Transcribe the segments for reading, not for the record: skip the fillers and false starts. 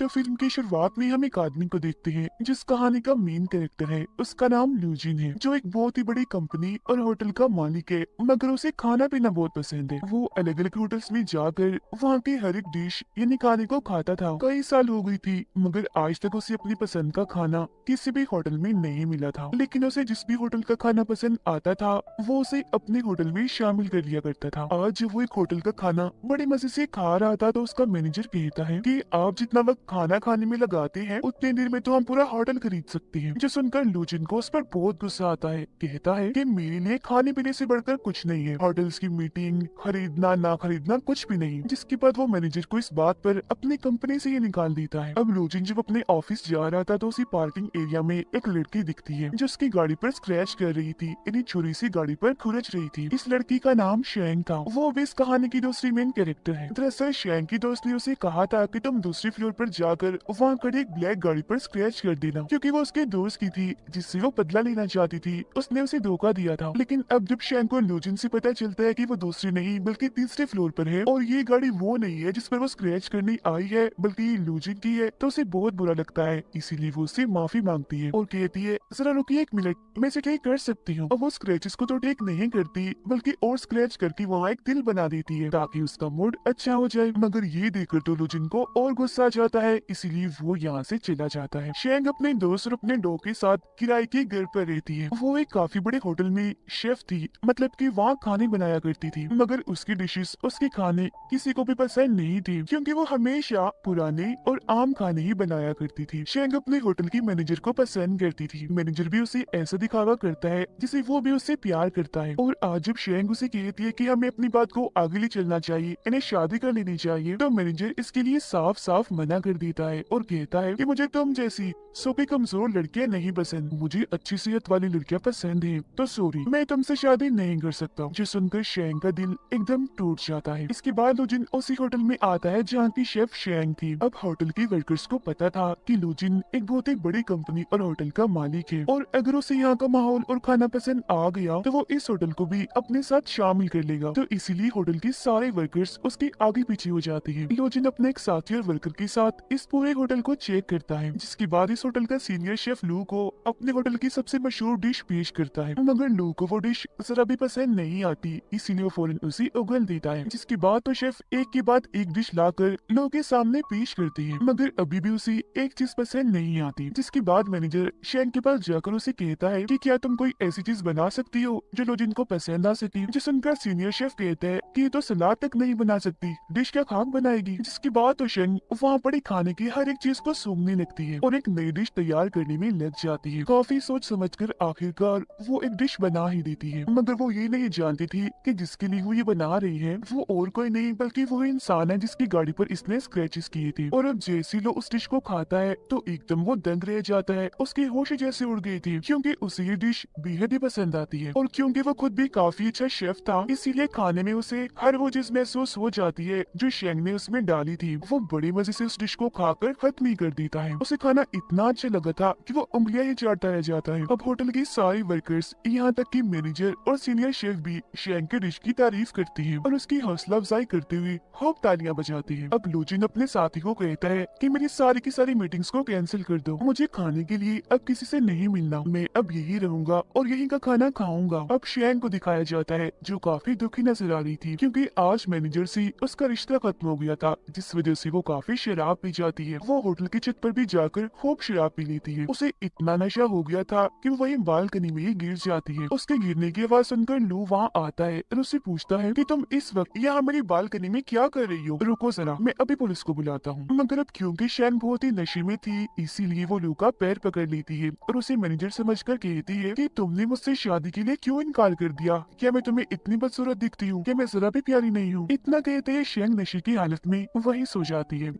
तो फिल्म की शुरुआत में हम एक आदमी को देखते हैं जिस कहानी का मेन कैरेक्टर है। उसका नाम लूजिन है, जो एक बहुत ही बड़ी कंपनी और होटल का मालिक है, मगर उसे खाना पीना बहुत पसंद है। वो अलग अलग होटल्स में जाकर वहाँ के हर एक डिश यानी खाने को खाता था। कई साल हो गई थी, मगर आज तक उसे अपनी पसंद का खाना किसी भी होटल में नहीं मिला था। लेकिन उसे जिस भी होटल का खाना पसंद आता था, वो उसे अपने होटल में शामिल कर लिया करता था। आज जब वो एक होटल का खाना बड़े मजे से खा रहा था, तो उसका मैनेजर कहता है कि आप जितना वक्त खाना खाने में लगाते हैं, उतने देर में तो हम पूरा होटल खरीद सकते हैं। जो सुनकर लूजिन को उस पर बहुत गुस्सा आता है। कहता है कि मेरे लिए खाने पीने से बढ़कर कुछ नहीं है, होटल्स की मीटिंग, खरीदना ना खरीदना कुछ भी नहीं। जिसके बाद वो मैनेजर को इस बात पर अपनी कंपनी से ही निकाल देता है। अब लूजिन जब अपने ऑफिस जा रहा था, तो उसी पार्किंग एरिया में एक लड़की दिखती है जो उसकी गाड़ी पर स्क्रैच कर रही थी, यानी छुरी से गाड़ी पर खुरच रही थी। इस लड़की का नाम शैंग था। वो भी इस कहानी की दूसरी मेन कैरेक्टर है। दरअसल शैंग की दोस्त ने उसे कहा था कि तुम दूसरी फ्लोर पर जाकर वहाँ खड़ी एक ब्लैक गाड़ी पर स्क्रैच कर देना, क्योंकि वो उसके दोस्त की थी जिससे वो बदला लेना चाहती थी। उसने उसे धोखा दिया था। लेकिन अब जब शैंग को लूजिन से पता चलता है कि वो दूसरी नहीं बल्कि तीसरे फ्लोर पर है, और ये गाड़ी वो नहीं है जिस पर वो स्क्रैच करने आई है, बल्कि ये लूजिन की है, तो उसे बहुत बुरा लगता है। इसीलिए वो उससे माफी मांगती है और कहती है, जरा रुकिए एक मिनट, मैं इसे ठीक कर सकती हूँ। और वो स्क्रैचेस को तो ठीक नहीं करती, बल्कि और स्क्रैच करके वहाँ एक दिल बना देती है ताकि उसका मूड अच्छा हो जाए। मगर ये देखकर तो लुजिन को और गुस्सा आ जाता है, इसीलिए वो यहाँ से चला जाता है। शैंग अपने दोस्त और अपने डॉग के साथ किराए के घर पर रहती है। वो एक काफी बड़े होटल में शेफ थी, मतलब कि वहाँ खाने बनाया करती थी, मगर उसकी डिशेस, उसके खाने किसी को भी पसंद नहीं थे, क्योंकि वो हमेशा पुराने और आम खाने ही बनाया करती थी। शैंग अपने होटल की मैनेजर को पसंद करती थी। मैनेजर भी उसे ऐसा दिखावा करता है जिसे वो भी उससे प्यार करता है। और आज जब शैंग उसे कहती है कि हमें अपनी बात को आगे ले चलना चाहिए, इन्हें शादी कर लेनी चाहिए, तो मैनेजर इसके लिए साफ साफ मना कर देता है और कहता है कि मुझे तुम जैसी सोपी कमजोर लड़कियां नहीं पसंद, मुझे अच्छी सेहत वाली लड़कियां पसंद है, तो सॉरी, मैं तुमसे शादी नहीं कर सकता। जो सुनकर शैंग का दिल एकदम टूट जाता है। इसके बाद लुजिन उसी होटल में आता है जहाँ की शेफ शैंग थी। अब होटल के वर्कर्स को पता था कि लुजिन एक बहुत ही बड़ी कंपनी और होटल का मालिक है, और अगर उसे यहाँ का माहौल और खाना पसंद आ गया, तो वो इस होटल को भी अपने साथ शामिल कर लेगा। तो इसीलिए होटल के सारे वर्कर्स उसके आगे पीछे हो जाते हैं। लोजिन अपने एक साथी और वर्कर के साथ इस पूरे होटल को चेक करता है, जिसके बाद इस होटल का सीनियर शेफ लू को अपने होटल की सबसे मशहूर डिश पेश करता है। मगर लू को वो डिश जरा भी पसंद नहीं आती, इसीलिए वो फौरन उसे उगल देता है। जिसके बाद तो शेफ एक के बाद एक डिश लाकर लो के सामने पेश करती है, मगर अभी भी उसे एक चीज पसंद नहीं आती। जिसके बाद मैनेजर शैंग के पास जाकर उसे कहता है कि क्या तुम कोई ऐसी चीज बना सकती हो जो लोजिन को पसंद आ सके। जो सुनकर सीनियर शेफ कहता है कि ये तो सलाद तक नहीं बना सकती, डिश क्या खाक बनाएगी। जिसके बाद तो शैंग वहाँ पड़ी खाने की हर एक चीज को सूंघने लगती है और एक नई डिश तैयार करने में लग जाती है। काफी सोच समझकर आखिरकार वो एक डिश बना ही देती है, मगर वो ये नहीं जानती थी कि जिसके लिए वो ये बना रही है वो और कोई नहीं बल्कि वो इंसान है जिसकी गाड़ी पर इसने स्क्रैचेस किए थे। और अब जैसे लो उस डिश को खाता है, तो एकदम वो दंग रह जाता है। उसकी होश जैसे उड़ गई थी, क्योंकि उसे ये डिश बेहद ही पसंद आती है, और क्योंकि वो खुद भी काफी अच्छा शेफ था, इसीलिए खाने में उसे हर वो चीज महसूस हो जाती है जो शैंग ने उसमें डाली थी। वो बड़े मजे से उस डिश को खाकर खत्म ही कर देता है। उसे खाना इतना अच्छा लगा था कि वो उंगलियां ही चाटता रह जाता है। अब होटल की सारी वर्कर्स, यहाँ तक कि मैनेजर और सीनियर शेफ भी शैंग के डिश की तारीफ करती है और उसकी हौसला अफजाई करते हुए खूब तालियां बजाती है। अब लुजिन अपने साथी को कहता है कि मेरी सारी की सारी मीटिंग्स को कैंसिल कर दो, मुझे खाने के लिए अब किसी से नहीं मिलना, मैं अब यही रहूंगा और यहीं का खाना खाऊंगा। अब शैंग को दिखाया जाता है जो काफी दुखी नजर आ रही थी, क्योंकि आज मैनेजर से उसका रिश्ता खत्म हो गया था, जिस वजह से वो काफी शराब पी जाती है। वो होटल की छत पर भी जाकर खूब शराब पी लेती है। उसे इतना नशा हो गया था कि वो वहीं बालकनी में ही गिर जाती है। उसके गिरने की आवाज सुनकर लू वहाँ आता है और उससे पूछता है कि तुम इस वक्त यहाँ मेरी बालकनी में क्या कर रही हो, रुको जरा, मैं अभी पुलिस को बुलाता हूँ। मगर अब क्योंकि शैंग बहुत ही नशे में थी, इसीलिए वो लू का पैर पकड़ लेती है और उसे मैनेजर समझकर कहती है कि तुमने मुझसे शादी के लिए क्यों इनकार कर दिया, क्या मैं तुम्हें इतनी बदसूरत दिखती हूँ, क्या मैं जरा भी प्यारी नहीं हूँ। इतना कहते ही शैंग नशे की हालत में वहीं सो जाती है।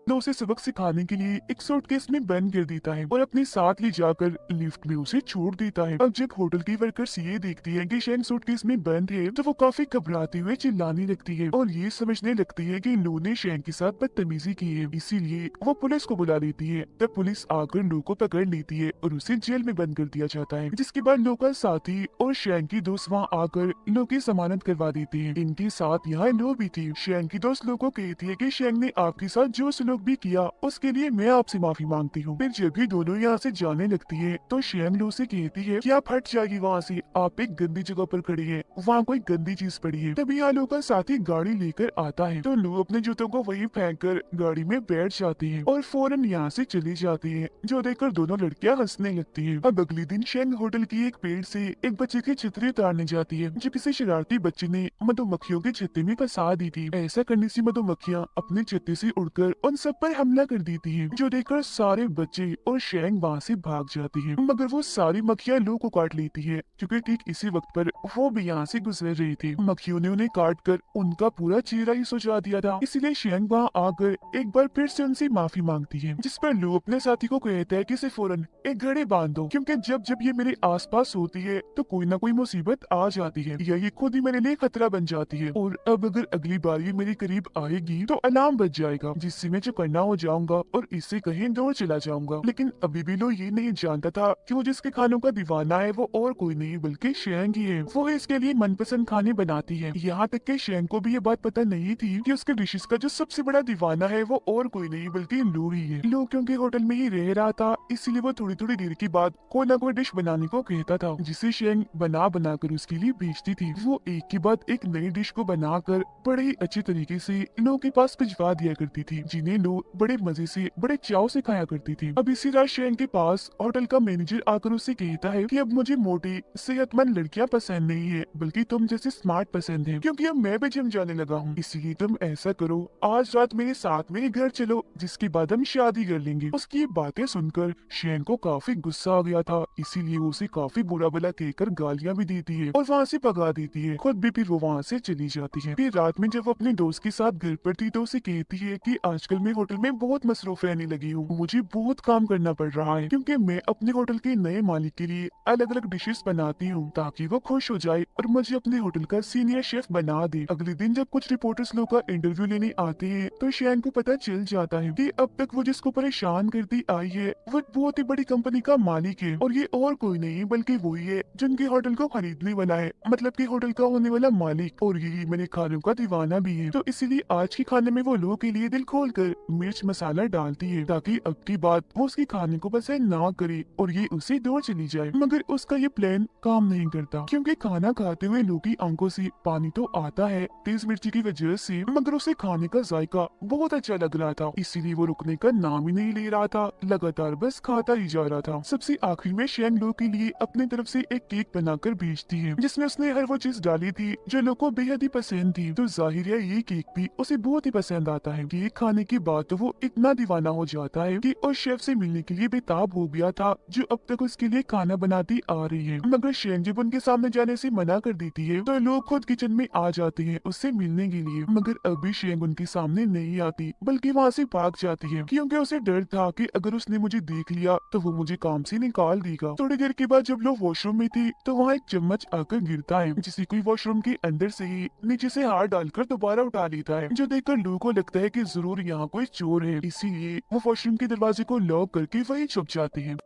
तो उसे सबक सिखाने के लिए एक सूटकेस में बंद कर देता है और अपने साथ ले जाकर लिफ्ट में उसे छोड़ देता है। अब जब होटल की वर्कर्स ये देखती है कि शैंग सूटकेस में बंद है, तो वो काफी घबराते हुए चिल्लाने लगती है और ये समझने लगती है कि लू ने शैंग के साथ बदतमीजी की है, इसीलिए वो पुलिस को बुला लेती है। तब पुलिस आकर लू को पकड़ लेती है और उसे जेल में बंद कर दिया जाता है। जिसके बाद लू का साथी और शैंग की दोस्त वहाँ आकर लू की जमानत करवा देती है। इनके साथ यहाँ लू भी थी। शैंग की दोस्त लू को कहती है कि शैंग ने आपके साथ जो सलूक सलूक भी किया उसके लिए मैं आपसे माफी मांगती हूँ। फिर जब भी दोनों यहाँ से जाने लगती है तो शेंग लू से कहती है कि आप हट जाएगी वहाँ से, आप एक गंदी जगह पर खड़ी है, वहाँ कोई गंदी चीज पड़ी है। तभी यहाँ लू का साथी गाड़ी लेकर आता है तो लू अपने जूतों को वहीं फेंक कर गाड़ी में बैठ जाती है और फौरन यहाँ से चली जाती है, जो देखकर दोनों लड़कियां हंसने लगती है। अब अगले दिन शेंग होटल की एक पेड़ से एक बच्चे की छतरी उतारने जाती है, जो किसी शरारती बच्चे ने मधुमक्खियों के छत्ते में फंसा दी थी। ऐसा करने से मधुमक्खियां अपने छत्ते से उड़कर उन सब पर हमला कर देती है, जो देखकर सारे बच्चे और शेंग वहाँ से भाग जाती है। मगर वो सारी मक्खियां लू को काट लेती है, क्योंकि ठीक इसी वक्त पर वो भी यहाँ से गुजर रही थी। मक्खियों ने उन्हें काट कर उनका पूरा चेहरा ही सुझा दिया था, इसलिए शेंग वहाँ आकर एक बार फिर से उनसे माफी मांगती है, जिस पर लू अपने साथी को कहता है कि इसे फौरन एक घड़ी बांध दो, क्योंकि जब जब ये मेरे आसपास होती है तो कोई ना कोई मुसीबत आ जाती है या ये खुद ही मेरे लिए खतरा बन जाती है, और अब अगर अगली बार ये मेरे करीब आएगी तो अलार्म बज जाएगा, जिससे मैं चौकन्ना हो जाऊंगा और इससे कहीं दूर चला जाऊंगा। लेकिन अभी भी लो ये नहीं जानता था कि वो जिसके खानों का दीवाना है वो और कोई नहीं बल्कि शेंग ही है। वो इसके लिए मनपसंद खाने बनाती है। यहाँ तक कि शेंग को भी ये बात पता नहीं थी कि उसके डिशेस का जो सबसे बड़ा दीवाना है वो और कोई नहीं बल्कि लू ही है। लू क्योंकि होटल में ही रह रहा था, इसलिए वो थोड़ी थोड़ी देर के बाद कोई ना कोई डिश बनाने को कहता था, जिसे शेंग बना बना कर उसके लिए भेजती थी। वो एक के बाद एक नई डिश को बनाकर बड़े ही अच्छे तरीके से लो के पास भिजवा दिया करती थी, जिन्हें लो बड़े मजे से बड़े चाव से खाया करती थी। अब इसी रात शेंग के पास होटल का मैनेजर आकर उससे कहता है कि अब मुझे मोटी सेहतमंद लड़कियां पसंद नहीं है, बल्कि तुम जैसे स्मार्ट पसंद है, क्योंकि अब मैं भी जिम जाने लगा हूँ। इसलिए तुम ऐसा करो, आज रात मेरे साथ मेरे घर चलो, जिसके बाद हम शादी कर लेंगे। उसकी ये बातें सुनकर शेंग को काफी गुस्सा आ गया था, इसीलिए वो उसे काफी बुरा भला कहकर गालियां भी देती है और वहाँ से भगा देती है। खुद भी फिर वो वहाँ से चली जाती है। फिर रात में जब वो अपने दोस्त के साथ घर पर थी तो उसे कहती है कि आजकल मैं होटल में बहुत मसरूफ रहने लगी हूँ, मुझे बहुत काम करना पड़ रहा है, क्योंकि मैं अपने होटल के नए मालिक के लिए अलग अलग डिशेस बनाती हूँ ताकि वो खुश हो जाए और मुझे अपने होटल का सीनियर शेफ बना दे। अगले दिन जब कुछ रिपोर्टर्स लोग का इंटरव्यू लेने आते हैं तो शेंग को पता चल जाता है कि अब तक वो जिसको परेशान करती आई है वो बहुत ही बड़ी कंपनी का मालिक है, और ये और कोई नहीं बल्कि वही है जिनके होटल को खरीदने वाला है, मतलब कि होटल का होने वाला मालिक, और यही मेरे खानों का दीवाना भी है। तो इसीलिए आज के खाने में वो लोगों के लिए दिल खोल कर मिर्च मसाला डालती है, ताकि अब की बात वो उसके खाने को पसंद ना करे और ये उसे दूर चली जाए। मगर उसका ये प्लान काम नहीं करता, क्योंकि खाना खाते हुए लोगों की आंखों से पानी तो आता है तेज मिर्ची की वजह से, मगर उसे खाने का जायका बहुत अच्छा लग रहा था, इसीलिए वो रुकने का नाम ही नहीं ले रहा था, लगातार बस खाता ही जा रहा था। सबसे आखिर में शेंग लो के लिए अपनी तरफ से एक केक बनाकर भेजती है, जिसमें उसने हर वो चीज डाली थी जो लोगों को बेहद ही पसंद थी। तो जाहिर है ये केक भी उसे बहुत ही पसंद आता है। केक खाने के बाद तो वो इतना दीवाना हो जाता है कि उस शेफ से मिलने के लिए बेताब हो गया था, जो अब तक उसके लिए खाना बनाती आ रही है। मगर शेंग जब उनके सामने जाने से मना कर देती है तो लोग खुद किचन में आ जाते हैं उससे मिलने के लिए, मगर अभी शेंग उनके सामने नहीं आती बल्कि वहाँ से भाग जाती है, क्योंकि उसे डर था कि अगर उसने मुझे देख लिया तो वो मुझे काम से निकाल देगा। थोड़ी देर के बाद जब लोग वॉशरूम में थी तो वहाँ एक चम्मच आकर गिरता है, जिसे कोई वॉशरूम के अंदर से ही नीचे से हाथ डालकर दोबारा उठा लेता है, जो देखकर लू को लगता है कि जरूर यहाँ कोई चोर है, इसीलिए वो वॉशरूम के दरवाजे को लॉक करके वहीं छुप जाते हैं।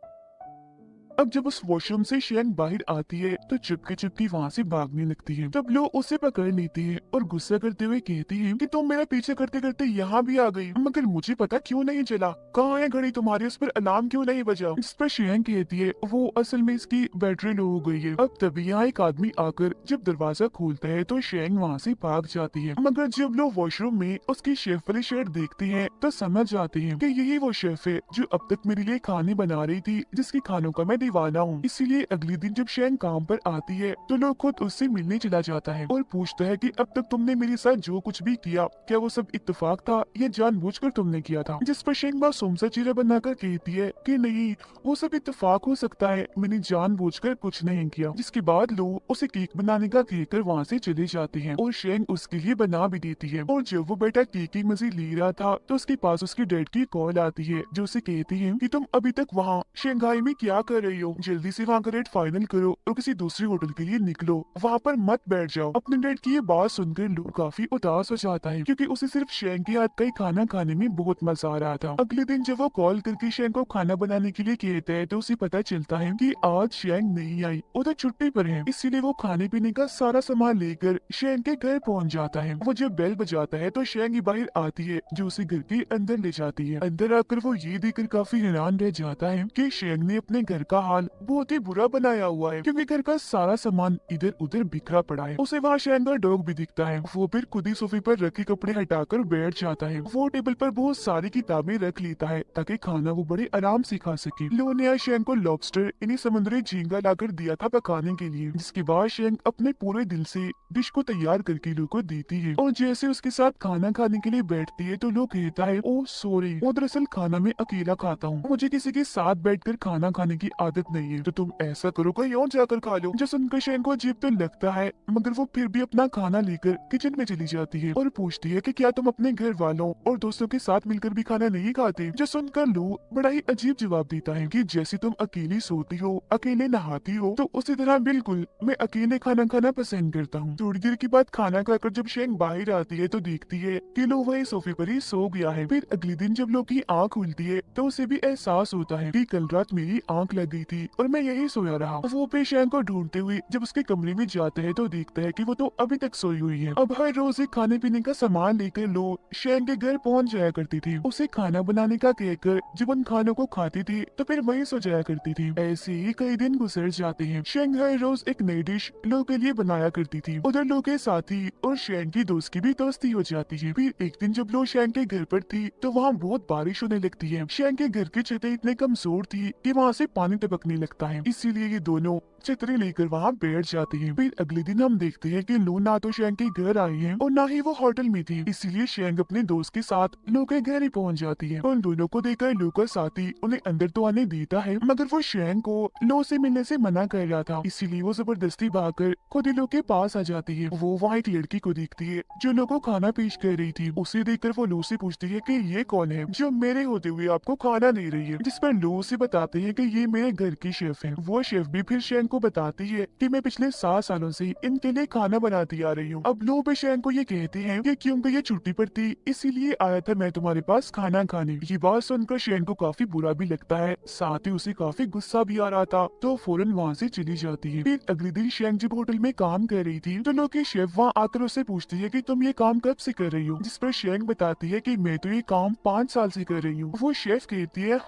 अब जब उस वॉशरूम से शेंग बाहर आती है तो चुपके चुपके वहाँ से भागने लगती है। तब लो उसे पकड़ लेती है और गुस्सा करते हुए कहती है कि तुम मेरा पीछे करते करते यहाँ भी आ गई, मगर मुझे पता क्यों नहीं चला, कहाँ है घड़ी तुम्हारी, उस पर अलार्म क्यों नहीं बजा। इस पर शेंग कहती है वो असल में इसकी बैटरी लो हो गई है। अब तभी यहाँ एक आदमी आकर जब दरवाजा खोलता है तो शेंग वहाँ से भाग जाती है, मगर जब लोग वॉशरूम में उसकी शेफ वाली शर्ट देखते हैं तो समझ जाते हैं कि यही वो शेफ है जो अब तक मेरे लिए खाने बना रही थी, जिसके खानों का मैं दीवाना हूँ। इसीलिए अगले दिन जब शेंग काम पर आती है तो लोग खुद उससे मिलने चला जाता है और पूछता है कि अब तक तुमने मेरे साथ जो कुछ भी किया क्या वो सब इत्तेफाक था या जानबूझकर तुमने किया था। जिस पर शेंग बा सोमसा चेहरा बनाकर कहती है कि नहीं, वो सब इत्तेफाक हो सकता है, मैंने जानबूझकर कुछ नहीं किया। जिसके बाद लोग उसे केक बनाने का कहकर वहाँ से चले जाते हैं और शेंग उसके लिए बना भी देती है। और जब वो बेटा केक की मजे ले रहा था तो उसके पास उसके डैड की कॉल आती है, जो उसे कहती है कि तुम अभी तक वहाँ शंघाई में क्या कर रही रही हो, जल्दी से वहाँ का रेट फाइनल करो और किसी दूसरी होटल के लिए निकलो, वहाँ पर मत बैठ जाओ। अपने डैड की ये बात सुनकर लू काफी उदास हो जाता है, क्योंकि उसे सिर्फ शेंग के हाथ का ही खाना खाने में बहुत मजा आ रहा था। अगले दिन जब वो कॉल करके शेंग को खाना बनाने के लिए कहता है तो उसे पता चलता है कि आज शेंग नहीं आई, वो तो छुट्टी पर है। इसीलिए वो खाने पीने का सारा सामान लेकर शेंग के घर पहुंच जाता है। वो जब बेल बजाता है तो शेंग ही बाहर आती है, जो उसे घर के अंदर ले जाती है। अंदर आकर वो ये देखकर काफी हैरान रह जाता है कि शेंग ने अपने घर का हाल बहुत ही बुरा बनाया हुआ है, क्योंकि घर का सारा सामान इधर उधर बिखरा पड़ा है। उसे वहाँ शेंग का डॉग भी दिखता है। वो फिर खुद ही सोफे पर रखे कपड़े हटाकर बैठ जाता है। वो टेबल पर बहुत सारी किताबें रख लेता है ताकि खाना वो बड़े आराम से खा सके। लो ने आज शेंग को लॉबस्टर यानी समुद्री झींगा लाकर दिया था पकाने के लिए, जिसके बाद शेंग अपने पूरे दिल से डिश को तैयार करके लो को देती है। और जैसे उसके साथ खाना खाने के लिए बैठती है तो लो कहता है, ओ सॉरी, वो दरअसल खाना मैं अकेला खाता हूँ, मुझे किसी के साथ बैठकर खाना खाने की आदत नहीं है, तो तुम ऐसा करो कहीं और जाकर खा लो। जो सुनकर शेंग को अजीब तो लगता है, मगर वो फिर भी अपना खाना लेकर किचन में चली जाती है और पूछती है कि क्या तुम अपने घर वालों और दोस्तों के साथ मिलकर भी खाना नहीं खाते। जो सुनकर लो बड़ा ही अजीब जवाब देता है कि जैसे तुम अकेली सोती हो, अकेले नहाती हो, तो उसी तरह बिल्कुल मैं अकेले खाना खाना पसंद करता हूँ। थोड़ी देर के बाद खाना खाकर जब शेंग बाहर आती है तो देखती है कि लो वही सोफे पर ही सो गया है। फिर अगले दिन जब लो की आँख खुलती है तो उसे भी एहसास होता है कि कल रात मेरी आँख लग गई थी और मैं यही सोया रहा। वो फिर शेंग को ढूंढते हुए जब उसके कमरे में जाता है तो देखता है कि वो तो अभी तक सोई हुई है। अब हर रोज एक खाने पीने का सामान लेकर लो शेंग के घर पहुंच जाया करती थी। उसे खाना बनाने का कहकर जब उन खानों को खाती थी तो फिर वहीं सो जाया करती थी। ऐसे ही कई दिन गुजर जाते हैं। शेंग हर रोज एक नई डिश लो के लिए बनाया करती थी। उधर लो के साथी और शेंग की दोस्त की भी दोस्ती हो जाती है। फिर एक दिन जब लो शेंग के घर पर थी तो वहाँ बहुत बारिश होने लगती है। शेंग के घर की छतें इतने कमजोर थी कि वहाँ से पानी टपकने लगता है, इसीलिए ये दोनों छतरी लेकर वहाँ बैठ जाती हैं। फिर अगले दिन हम देखते हैं कि लो ना तो शेंग के घर आई है और ना ही वो होटल में थी, इसीलिए शेंग अपने दोस्त के साथ लो के घर ही पहुँच जाती है। उन दोनों को देखकर लो का साथी उन्हें अंदर तो आने देता है, मगर वो शेंग को लो से मिलने से मना कर रहा था, इसीलिए वो जबरदस्ती भागकर खुद ही लो के पास आ जाती है। वो वहाँ एक लड़की को देखती है जो लो को खाना पेश कर रही थी। उसे देखकर वो लो से पूछती है कि ये कौन है जो मेरे होते हुए आपको खाना दे रही है, जिस पर लो उसे बताते हैं कि ये मेरे घर की शेफ है। वो शेफ भी फिर शेंग को बताती है कि मैं पिछले 7 सालों से इनके लिए खाना बनाती आ रही हूँ। अब लो भी शेंग को ये कहते हैं कि क्योंकि ये छुट्टी पर थी इसीलिए आया था मैं तुम्हारे पास खाना खाने। ये बात सुनकर शेंग को काफी बुरा भी लगता है, साथ ही उसे काफी गुस्सा भी आ रहा था, तो फौरन वहाँ से चली जाती है। फिर अगले दिन शेंग जब होटल में काम कर रही थी तो लो की शेफ वहाँ आकर उससे पूछती है कि तुम ये काम कब से कर रही हो, जिस पर शेंग बताती है कि मैं तो ये काम 5 साल से कर रही हूँ। वो शेफ कहती है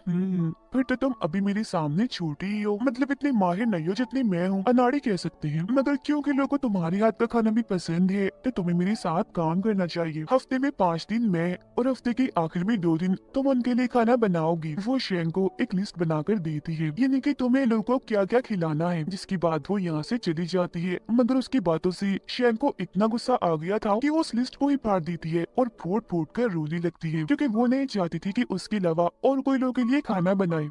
फिर तो तुम अभी मेरे सामने छोटी ही हो, मतलब इतनी माहिर नहीं हो जितनी मैं हूँ, अनाड़ी कह सकते हैं, मगर क्योंकि लोगों को तुम्हारे हाथ का खाना भी पसंद है तो तुम्हें मेरे साथ काम करना चाहिए। हफ्ते में 5 दिन मैं और हफ्ते के आखिर में 2 दिन तुम उनके लिए खाना बनाओगी। वो शेंग को एक लिस्ट बनाकर देती है, यानी कि तुम्हें लोगों को क्या क्या खिलाना है, जिसके बाद वो यहाँ से चली जाती है। मगर उसकी बातों से शेंग को इतना गुस्सा आ गया था कि वो उस लिस्ट को ही फाड़ देती है और फूट फूट कर रोने लगती है, क्योंकि वो नहीं चाहती थी कि उसके अलावा और कोई लोगों के लिए खाना बनाए।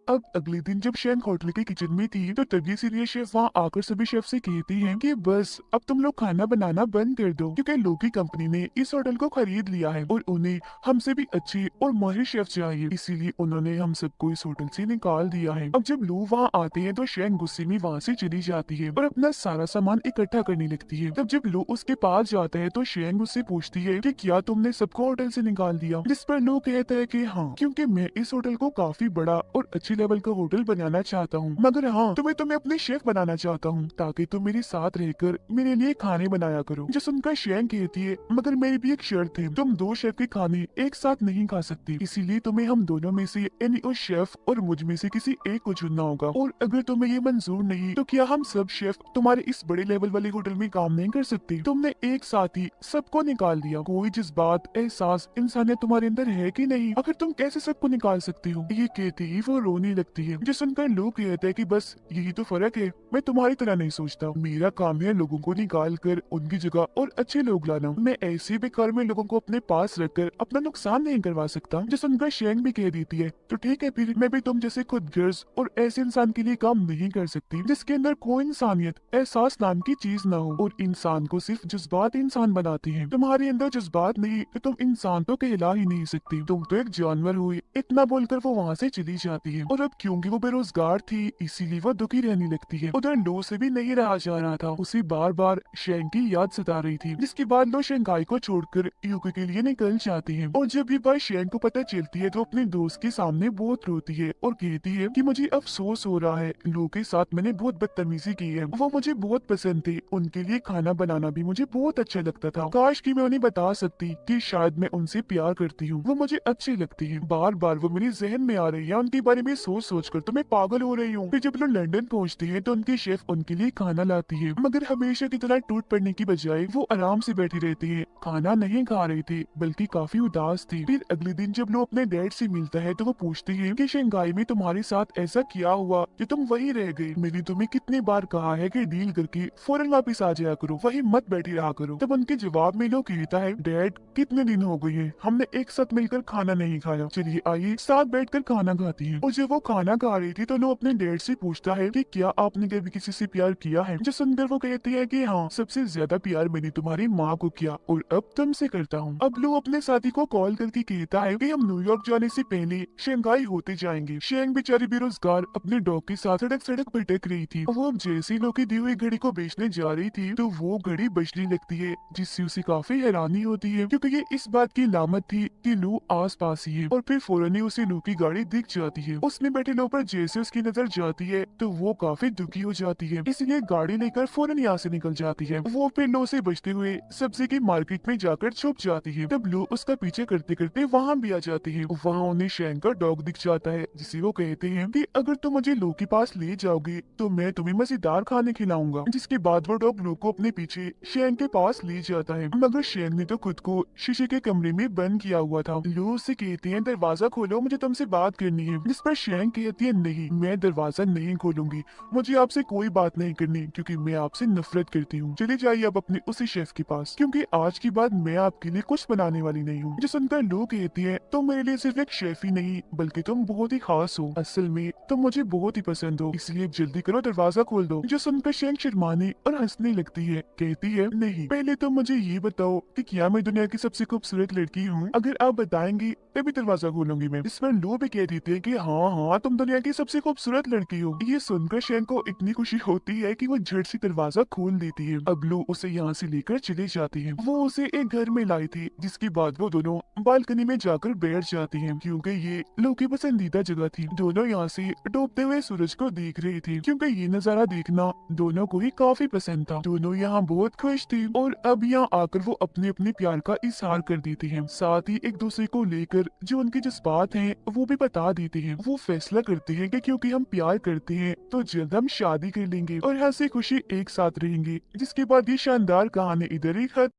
अब अगले दिन जब शेंग होटल के किचन में थी तो तभी सीनियर शेफ वहाँ आकर सभी शेफ से कहती हैं कि बस अब तुम लोग खाना बनाना बंद कर दो, क्योंकि लो की कंपनी ने इस होटल को खरीद लिया है और उन्हें हमसे भी अच्छे और माहिर शेफ चाहिए, इसीलिए उन्होंने हम सबको इस होटल से निकाल दिया है। अब जब लो वहाँ आते हैं तो शेंग गुस्से में वहाँ से चली जाती है और अपना सारा सामान इकट्ठा करने लगती है। तब जब लो उसके पास जाता है तो शेंग उससे पूछती है कि क्या तुमने सबको होटल से निकाल दिया, जिस पर लो कहता है कि हाँ, क्योंकि मैं इस होटल को काफी बड़ा और अच्छी लेवल का होटल बनाना चाहता हूँ, मगर हाँ तुम्हें अपने शेफ बनाना चाहता हूँ ताकि तुम मेरे साथ रहकर मेरे लिए खाने बनाया करो। जो सुनकर शेंग कहती है मगर मेरी भी एक शर्त है, तुम 2 शेफ के खाने एक साथ नहीं खा सकती, इसीलिए तुम्हें हम दोनों में से यानी उस शेफ और मुझ में से किसी एक को चुनना होगा, और अगर तुम्हें ये मंजूर नहीं तो क्या हम सब शेफ तुम्हारे इस बड़े लेवल वाले होटल में काम नहीं कर सकते। तुमने एक साथ ही सबको निकाल दिया, कोई जज्बात एहसास इंसानियत तुम्हारे अंदर है कि नहीं, आखिर तुम कैसे सबको निकाल सकती हो। ये कहते ही वो रोने लगती है। जो सुनकर लोग कहते हैं कि बस यही तो फर्क है, मैं तुम्हारी तरह नहीं सोचता, मेरा काम है लोगों को निकाल कर उनकी जगह और अच्छे लोग लाना, मैं ऐसे बेकार में लोगों को अपने पास रखकर अपना नुकसान नहीं करवा सकता। जो सुनकर शेंग भी कह देती है तो ठीक है, फिर मैं भी तुम जैसे खुद गर्ज और ऐसे इंसान के लिए काम नहीं कर सकती जिसके अंदर कोई इंसानियत एहसास नाम की चीज न हो, और इंसान को सिर्फ जज्बात इंसान बनाते हैं। तुम्हारे अंदर जज्बात नहीं तो तुम इंसान तो कहला ही नहीं सकती, तुम तो एक जानवर हुई। इतना बोलकर वो वहाँ से चली जाती है। और अब क्योंकि वो बेरोजगार थी इसीलिए वो दुखी रहने लगती है। उधर लो से भी नहीं रहा जा रहा था, उसे बार बार शेंग की याद सता रही थी, जिसके बाद लो शंघाई को छोड़कर यूके के लिए निकल जाती है। और जब भी बात शेंग को पता चलती है तो अपने दोस्त के सामने बहुत रोती है और कहती है कि मुझे अफसोस हो रहा है, लो के साथ मैंने बहुत बदतमीजी की है। वो मुझे बहुत पसंद थे, उनके लिए खाना बनाना भी मुझे बहुत अच्छा लगता था। काश कि मैं उन्हें बता सकती कि शायद मैं उनसे प्यार करती हूँ, वो मुझे अच्छी लगती है। बार बार वो मेरे जहन में आ रही है, उनके बारे में सोच सोच कर तो मैं पागल हो रही हूँ। फिर जब लोग लंदन पहुँचते हैं तो उनके शेफ उनके लिए खाना लाती है, मगर हमेशा की तरह टूट पड़ने की बजाय वो आराम से बैठी रहती है, खाना नहीं खा रही थी बल्कि काफी उदास थी। फिर अगले दिन जब लो अपने डैड से मिलता है तो वो पूछती है कि शंघाई में तुम्हारे साथ ऐसा क्या हुआ कि तुम वहीं रह गई। मैंने तुम्हें कितनी बार कहा है कि डील करके फौरन वापस आ जाया करो, वहीं मत बैठी रहा करो। तब उनके जवाब में लो कहता है, डैड कितने दिन हो गए हैं हमने एक साथ मिलकर खाना नहीं खाया, चलिए आइए साथ बैठकर खाना खाते हैं। और जब वो खाना खा रही थी तो लो अपने डैड से पूछता है कि क्या आपने कभी किसी से प्यार किया है, जो सुनकर वो कहती है कि हाँ, सबसे ज्यादा प्यार मैंने तुम्हारी माँ को किया और अब तुमसे करता हूँ। अब लो अपने साथी को कॉल करके कहता है कि हम न्यूयॉर्क जाने से पहले शंघाई होते जाएंगे। शेंग बेचारी बेरोजगार अपने डॉग के साथ सड़क सड़क भटक रही थी। वो अब जैसे लो की दी हुई घड़ी को बेचने जा रही थी तो वो घड़ी बजने लगती है, जिससे उसे काफी हैरानी होती है क्योंकि ये इस बात की लामत थी कि लो आस पास ही है। और फिर फौरन ही उसे लो की गाड़ी दिख जाती है। उसमें बैठे लो पर जैसे उसकी नजर जाती है तो वो काफी दुखी हो जाती है, इसलिए गाड़ी लेकर फौरन यहाँ से निकल जाती है। वो फिर लो से बचते हुए सब्जी की मार्केट में जाकर छुप जाती है। तब लो उसका पीछे करते करते वहाँ भी आ जाती है। वहाँ उन्हें शेंग का डॉग दिख जाता है, जिसे वो कहते हैं कि अगर तुम मुझे लो के पास ले जाओगे तो मैं तुम्हें मजेदार खाने खिलाऊंगा। जिसके बाद वो डॉग लो को अपने पीछे शेंग के पास ले जाता है, मगर शेंग ने तो खुद को शीशे के कमरे में बंद किया हुआ था। लो उससे कहते हैं, दरवाजा खोलो, मुझे तुमसे बात करनी है। जिस पर शेंग कहती है, नहीं मैं दरवाजा नहीं खोलूंगी, मुझे आपसे कोई बात नहीं करनी क्योंकि मैं आपसे नफरत करती हूँ। चले जाइए अब अपने उसी शेफ के पास, क्योंकि आज के बाद मैं आपके लिए कुछ बनाने वाली नहीं हूँ। जो सुनकर लो कहती है, तुम मेरे लिए सिर्फ एक शेफ ही नहीं बल्कि तुम बहुत ही खास हो, असल में तुम मुझे बहुत ही पसंद हो, इसलिए जल्दी करो दरवाजा खोल दो। जो सुनकर शेंग शर्माने और हंसने लगती है, कहती है, नहीं पहले तुम मुझे ये बताओ कि क्या मैं दुनिया की सबसे खूबसूरत लड़की हूँ, अगर आप बताएंगी तभी दरवाजा खोलूंगी मैं। इस पर लो भी कह देते हैं कि हाँ हाँ तुम दुनिया की सबसे खूबसूरत लड़की हो। ये सुनकर शेंग को इतनी खुशी होती है कि वो झट से दरवाजा खोल देती है। अब लो उसे यहाँ से लेकर चली जाती है। वो उसे एक घर में लाई थी, जिसके बाद वो दोनों बालकनी में जाकर बैठ जाती हैं क्योंकि ये लो की पसंदीदा जगह थी। दोनों यहाँ से डूबते हुए सूरज को देख रहे थे क्योंकि ये नजारा देखना दोनों को ही काफी पसंद था। दोनों यहाँ बहुत खुश थे और अब यहाँ आकर वो अपने अपने प्यार का इजहार कर देते हैं, साथ ही एक दूसरे को लेकर जो उनके जज्बात हैं वो भी बता देते हैं। वो फैसला करते हैं कि क्योंकि हम प्यार करते हैं तो जल्द हम शादी कर लेंगे और हंसी खुशी एक साथ रहेंगे। जिसके बाद ये शानदार कहानी इधर ही खत्म।